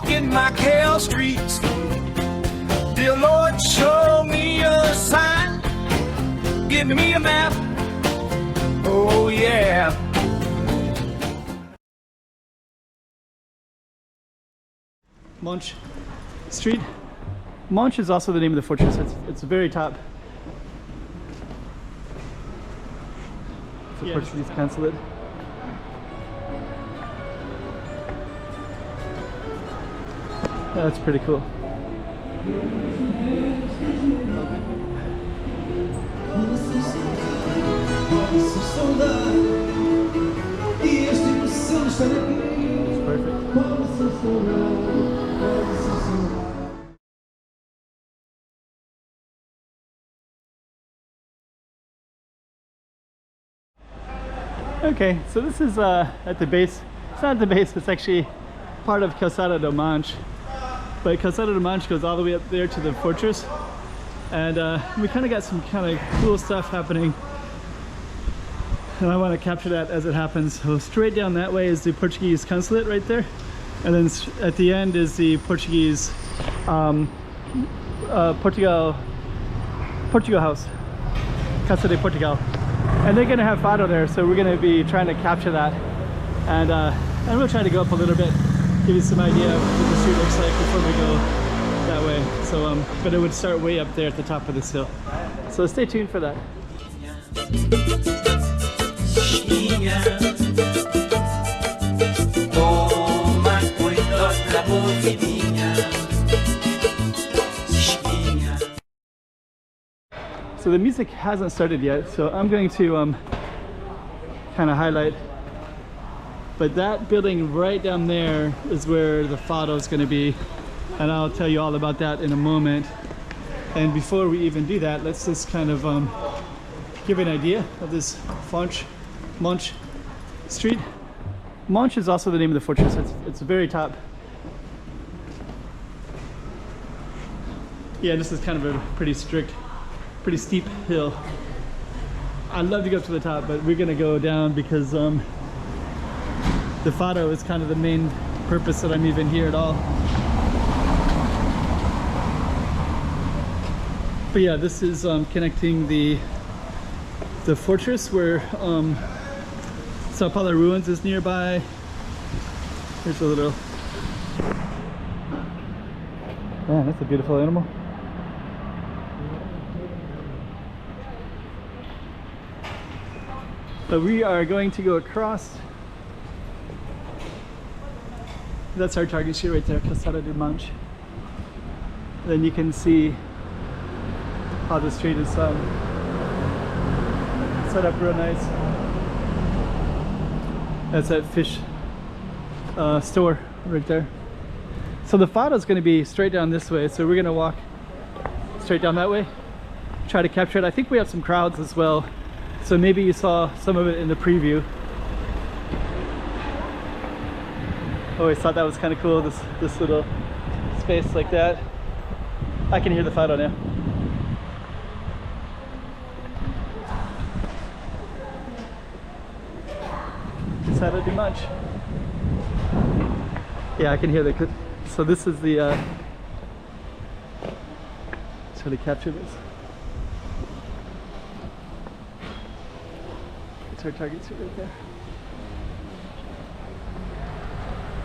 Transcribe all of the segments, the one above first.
Walking Macau Streets. Dear Lord, show me a sign. Give me a map. Oh yeah. Monte Street. Monte is also the name of the fortress. It's the very top. It's the Portuguese Consulate. That's pretty cool. It's perfect. Okay, so this is at the base. It's not at the base, it's actually part of Calçada do Monte. But Calçada do Monte goes all the way up there to the fortress. And we kind of got some kind of cool stuff happening. And I want to capture that as it happens. So straight down that way is the Portuguese Consulate right there. And then at the end is the Portuguese Portugal house. Casa de Portugal. And they're going to have Fado there, so we're going to be trying to capture that. And we'll try to go up a little bit, give you some idea of what the street looks like before we go that way. So, but it would start way up there at the top of this hill. So stay tuned for that. So the music hasn't started yet, so I'm going to kind of highlight. But that building right down there is where the Fado is going to be, and I'll tell you all about that in a moment. And before we even do that, let's just kind of give an idea of this Monte Street. Monte is also the name of the fortress. It's the very top. Yeah, this is kind of a pretty steep hill. I'd love to go up to the top, but we're gonna go down because the Fado is kind of the main purpose that I'm even here at all. But yeah, this is connecting the fortress where Sao Paulo ruins is nearby. Here's a little, man, that's a beautiful animal. So we are going to go across. That's our target street right there, Calçada do Monte. Then you can see how the street is set up real nice. That's that fish store right there. So the Fado is going to be straight down this way, so we're going to walk straight down that way, try to capture it. I think we have some crowds as well. So maybe you saw some of it in the preview. Always thought that was kind of cool, this little space like that. I can hear the Fado now. Calçada do Monte. Yeah, I can hear the. So this is the. Try to capture this. Our targets right there.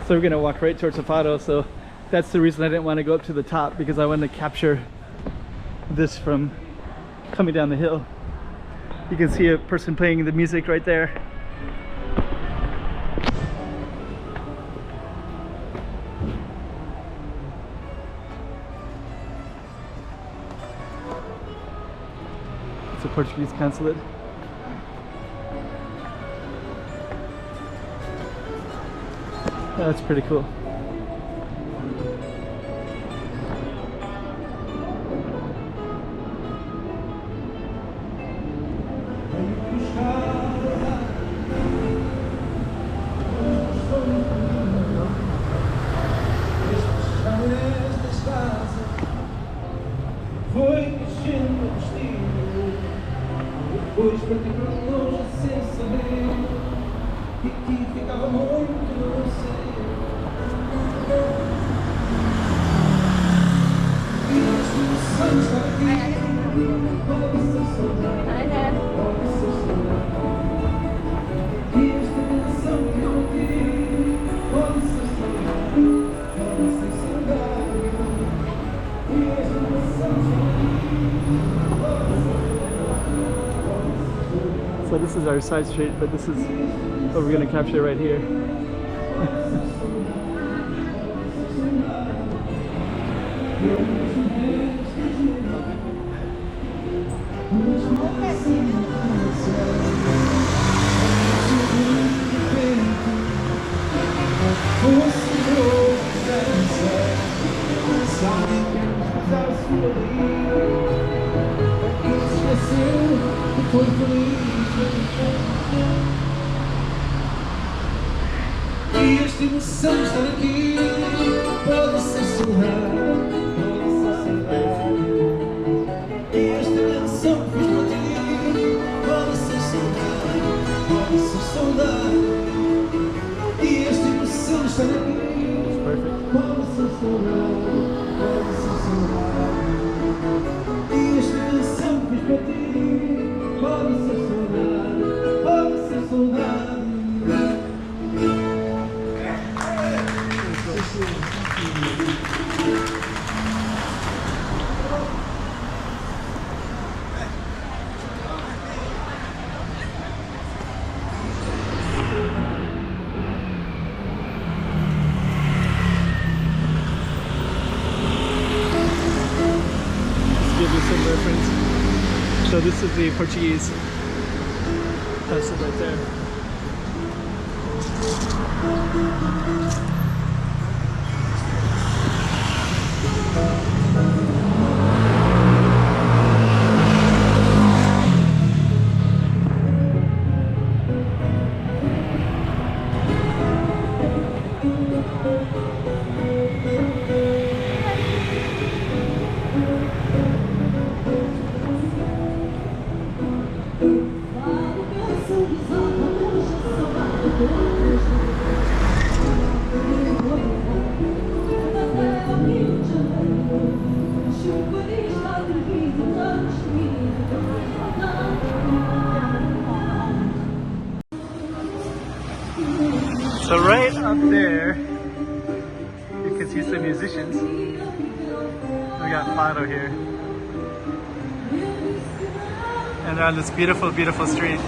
So we're gonna walk right towards the Fado. So that's the reason I didn't want to go up to the top, because I wanted to capture this from coming down the hill. You can see a person playing the music right there. It's a Portuguese Consulate. That's pretty cool. So this is our side street, but this is what we're going to capture right here. E esta emoção de estar aqui pode ser saudade, e esta canção que fiz para ti pode ser saudade, pode ser saudade. E esta emoção de estar aqui pode ser saudade, pode ser saudade. E esta canção que fiz para ti pode ser saudade, pode ser saudade. Give you some reference. So this is the Portuguese. That's it right there. So right up there, you can see some musicians. We got Fado here. And they're on this beautiful, beautiful street.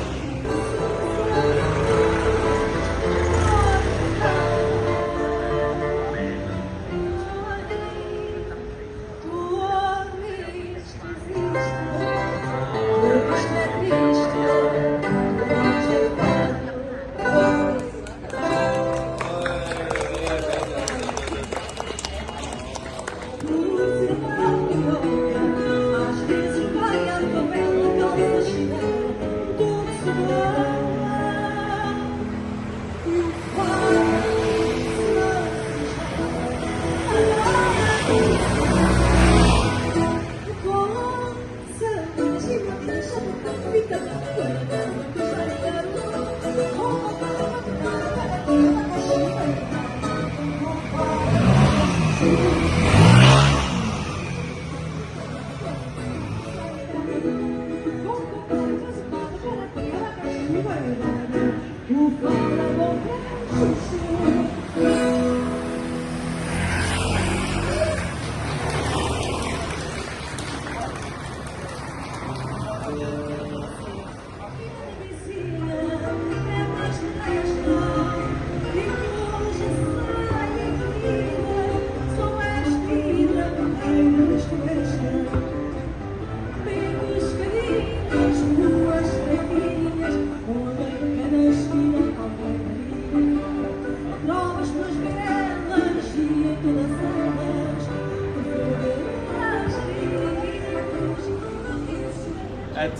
At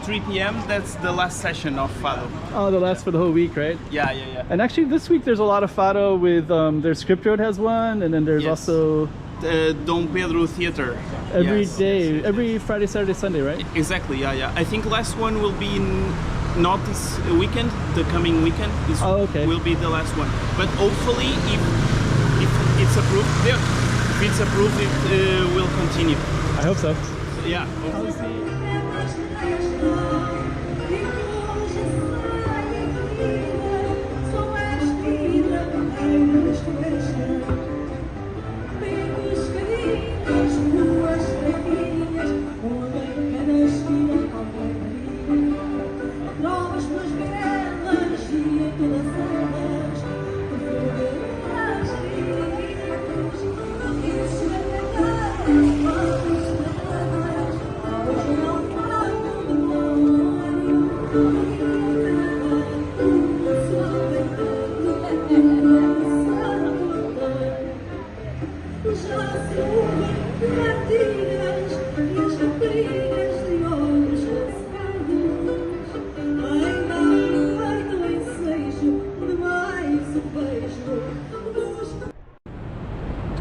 3 p.m. that's the last session of Fado. Oh, the last for the whole week, right? Yeah. And actually this week there's a lot of Fado with, there's Script Road has one, and then there's Yes. also Dom Pedro Theater. every Yes. day, every Friday, Saturday, Sunday, right? Exactly, yeah. I think last one will be not this weekend, the coming weekend Oh, okay. will be the last one. But hopefully if it's approved, it will continue. I hope so. Yeah.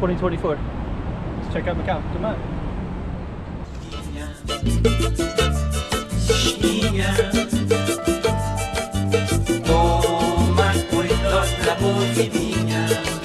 $2024. Let's check out Macau. Come on. Toma cuidado la boquinha.